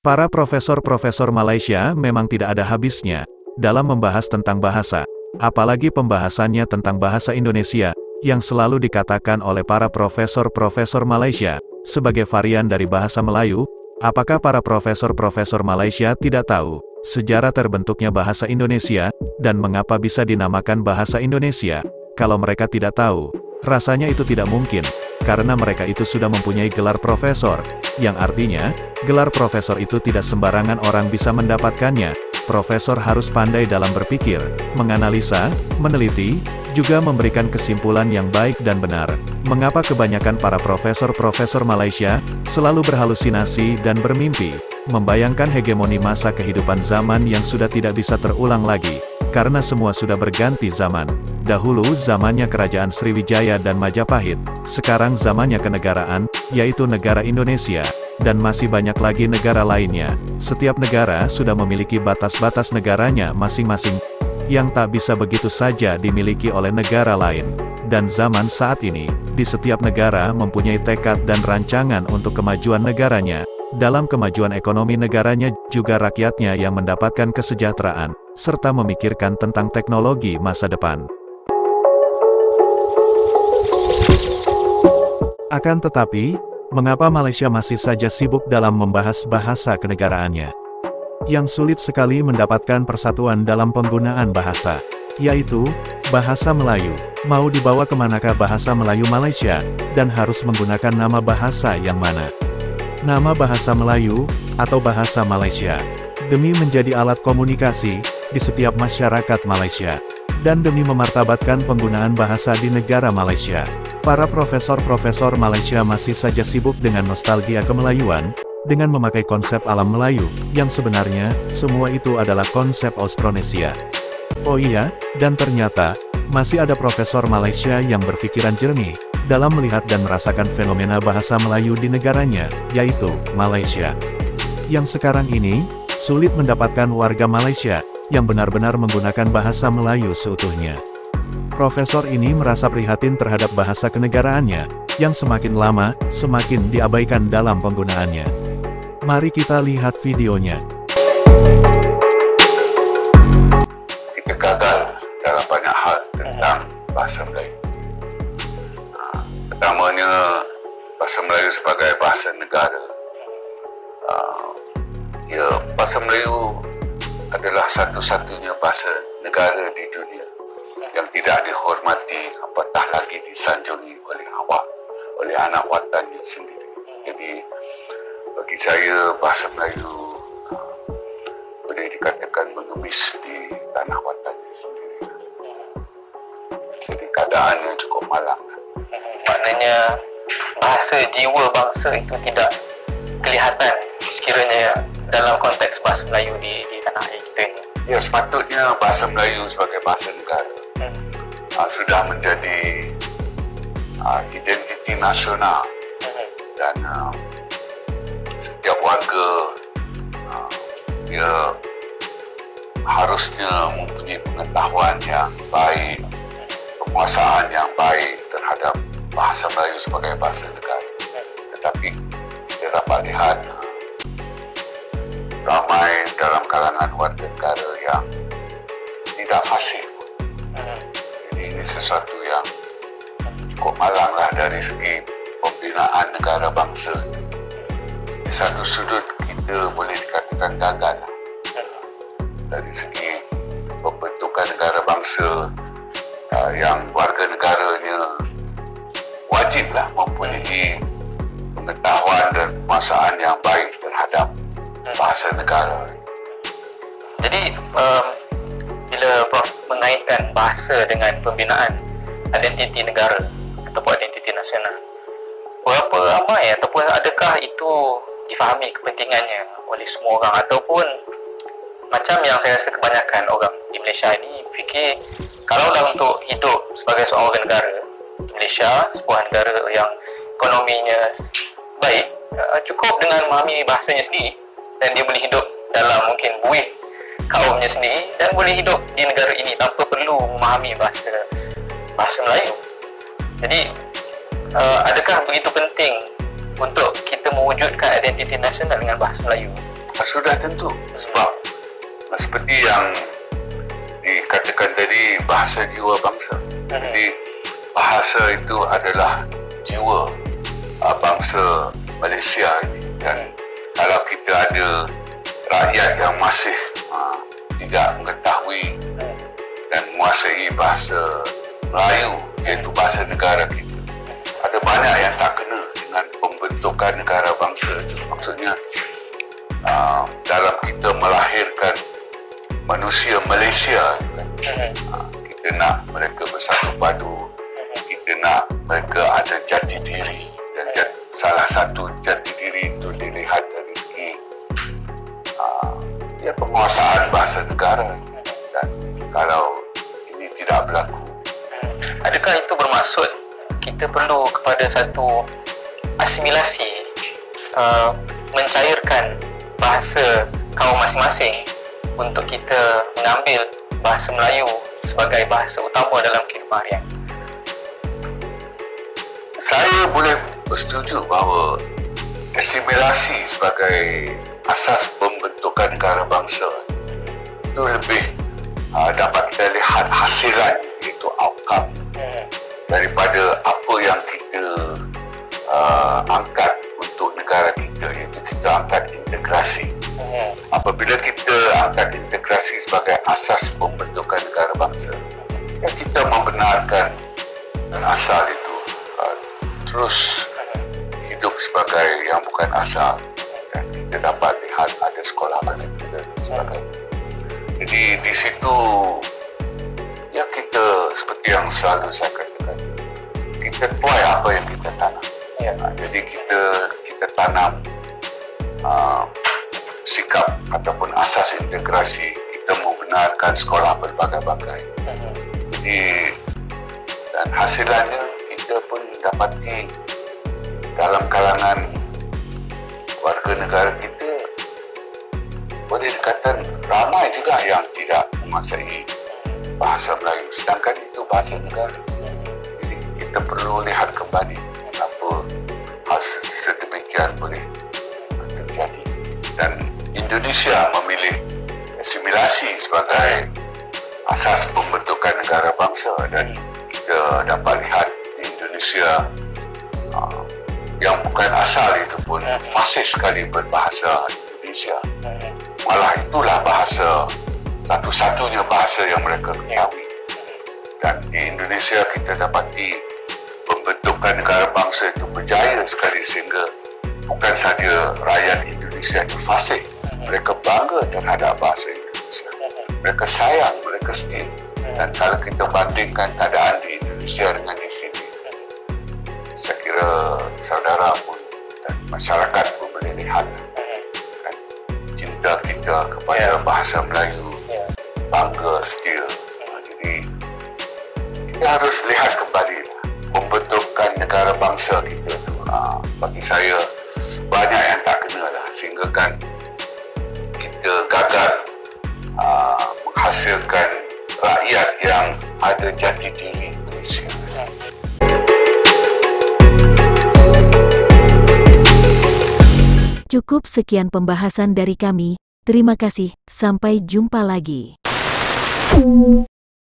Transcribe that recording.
Para profesor-profesor Malaysia memang tidak ada habisnya dalam membahas tentang bahasa, apalagi pembahasannya tentang bahasa Indonesia, yang selalu dikatakan oleh para profesor-profesor Malaysia sebagai varian dari bahasa Melayu. Apakah para profesor-profesor Malaysia tidak tahu sejarah terbentuknya bahasa Indonesia, dan mengapa bisa dinamakan bahasa Indonesia? Kalau mereka tidak tahu, rasanya itu tidak mungkin, karena mereka itu sudah mempunyai gelar profesor, yang artinya, gelar profesor itu tidak sembarangan orang bisa mendapatkannya. Profesor harus pandai dalam berpikir, menganalisa, meneliti, juga memberikan kesimpulan yang baik dan benar. Mengapa kebanyakan para profesor-profesor Malaysia selalu berhalusinasi dan bermimpi, membayangkan hegemoni masa kehidupan zaman yang sudah tidak bisa terulang lagi, karena semua sudah berganti zaman. Dahulu zamannya Kerajaan Sriwijaya dan Majapahit, sekarang zamannya kenegaraan, yaitu negara Indonesia, dan masih banyak lagi negara lainnya. Setiap negara sudah memiliki batas-batas negaranya masing-masing, yang tak bisa begitu saja dimiliki oleh negara lain. Dan zaman saat ini, di setiap negara mempunyai tekad dan rancangan untuk kemajuan negaranya. Dalam kemajuan ekonomi negaranya, juga rakyatnya yang mendapatkan kesejahteraan, serta memikirkan tentang teknologi masa depan. Akan tetapi, mengapa Malaysia masih saja sibuk dalam membahas bahasa kenegaraannya? Yang sulit sekali mendapatkan persatuan dalam penggunaan bahasa, yaitu bahasa Melayu. Mau dibawa kemanakah bahasa Melayu Malaysia, dan harus menggunakan nama bahasa yang mana? Nama bahasa Melayu, atau bahasa Malaysia, demi menjadi alat komunikasi di setiap masyarakat Malaysia, dan demi memartabatkan penggunaan bahasa di negara Malaysia. Para profesor-profesor Malaysia masih saja sibuk dengan nostalgia kemelayuan, dengan memakai konsep alam Melayu, yang sebenarnya, semua itu adalah konsep Austronesia. Oh iya, dan ternyata, masih ada profesor Malaysia yang berpikiran jernih, dalam melihat dan merasakan fenomena bahasa Melayu di negaranya, yaitu Malaysia. Yang sekarang ini, sulit mendapatkan warga Malaysia, yang benar-benar menggunakan bahasa Melayu seutuhnya. Profesor ini merasa prihatin terhadap bahasa kenegaraannya, yang semakin lama, semakin diabaikan dalam penggunaannya. Mari kita lihat videonya. Kita gagal dalam banyak hal tentang bahasa Melayu. Pertamanya, bahasa Melayu sebagai bahasa negara. Bahasa Melayu adalah satu-satunya bahasa negara di dunia yang tidak dihormati, apatah lagi disanjungi oleh anak watannya sendiri. Jadi, bagi saya bahasa Melayu boleh dikatakan mengemis di tanah watannya sendiri. Jadi keadaannya cukup malang. Maknanya bahasa jiwa bangsa itu tidak kelihatan sekiranya dalam konteks bahasa Melayu di tanah air kita ini. Ya, sepatutnya bahasa Melayu sebagai bahasa negara sudah menjadi identiti nasional, dan setiap warga dia harusnya mempunyai pengetahuan yang baik, penguasaan yang baik terhadap bahasa Melayu sebagai bahasa negara. Tetapi kita dapat lihat ramai dalam kalangan warga negara yang tidak fasih. Jadi ini sesuatu yang cukup malanglah dari segi pembinaan negara bangsa. Di satu sudut kita boleh dikatakan gagal dari segi pembentukan negara bangsa, yang warga negaranya wajiblah mempunyai pengetahuan dan penguasaan yang baik terhadap bahasa negara. Jadi, bila Prof mengaitkan bahasa dengan pembinaan identiti negara ataupun identiti nasional, berapa ramai ataupun adakah itu difahami kepentingannya oleh semua orang, ataupun macam yang saya rasa kebanyakan orang di Malaysia ini fikir, kalau dah untuk hidup sebagai seorang warga negara di Malaysia, sebuah negara yang ekonominya baik, cukup dengan memahami bahasanya sendiri, dan dia boleh hidup dalam mungkin buih kaumnya sendiri, dan boleh hidup di negara ini tanpa perlu memahami bahasa Melayu. Jadi, adakah begitu penting untuk kita mewujudkan identiti nasional dengan bahasa Melayu? Sudah tentu, sebab seperti yang dikatakan tadi, bahasa jiwa bangsa. Jadi bahasa itu adalah jiwa bangsa Malaysia ini. Dan kalau kita ada rakyat yang masih tidak mengetahui dan menguasai bahasa Melayu, iaitu bahasa negara kita, ada banyak yang tak kena dengan pembentukan negara bangsa itu. Maksudnya dalam kita melahirkan manusia Malaysia, kita nak mereka bersatu padu, kita nak mereka ada jati diri, dan salah satu jati diri itu dilihat dari segi penguasaan bahasa negara. Dan kalau ini tidak berlaku, adakah itu bermaksud kita perlu kepada satu asimilasi, mencairkan bahasa kaum masing-masing untuk kita mengambil bahasa Melayu sebagai bahasa utama dalam kehidupan harian? Saya boleh bersetuju bahawa asimilasi sebagai asas pembentukan negara bangsa itu lebih dapat kita lihat hasilan, iaitu outcome daripada apa yang kita angkat untuk negara kita, iaitu kita angkat integrasi. Apabila kita angkat integrasi sebagai asas pembentukan negara bangsa, kita membenarkan dan asal itu terus hidup sebagai yang bukan asal, dan kita dapat lihat ada sekolah balik juga sebagainya. Jadi di situ ya kita, seperti yang selalu saya katakan, kita tuai apa yang kita tanam. Jadi kita tanam sikap ataupun asas integrasi, kita membenarkan sekolah berbagai-bagai. Jadi dan hasilannya kita pun dapati dalam kalangan warga negara kita, boleh dikatakan ramai juga yang tidak menguasai bahasa Melayu, sedangkan itu bahasa negara. Jadi kita perlu lihat kembali kenapa hal sedemikian boleh terjadi. Dan Indonesia memilih asimilasi sebagai asas pembentukan negara bangsa, dan kita dapat lihat di Indonesia yang bukan asal itu pun fasih sekali berbahasa Indonesia. Malah itulah bahasa, satu-satunya bahasa yang mereka ketahui. Dan di Indonesia kita dapati pembentukan negara bangsa itu berjaya sekali, sehingga bukan saja rakyat Indonesia itu fasih, mereka bangga terhadap bahasa Indonesia. Mereka sayang, mereka setia. Dan kalau kita bandingkan keadaan di Indonesia dengan di sini, saya kira saudara pun dan masyarakat pun boleh lihat cinta kita kepada bahasa Melayu, bangga, setia. Jadi kita harus lihat kembali pembentukan negara bangsa kita tu. Bagi saya banyak yang tak kena lah, sehingga kan kita gagal menghasilkan rakyat yang ada jati diri Malaysia. Cukup sekian pembahasan dari kami. Terima kasih, sampai jumpa lagi.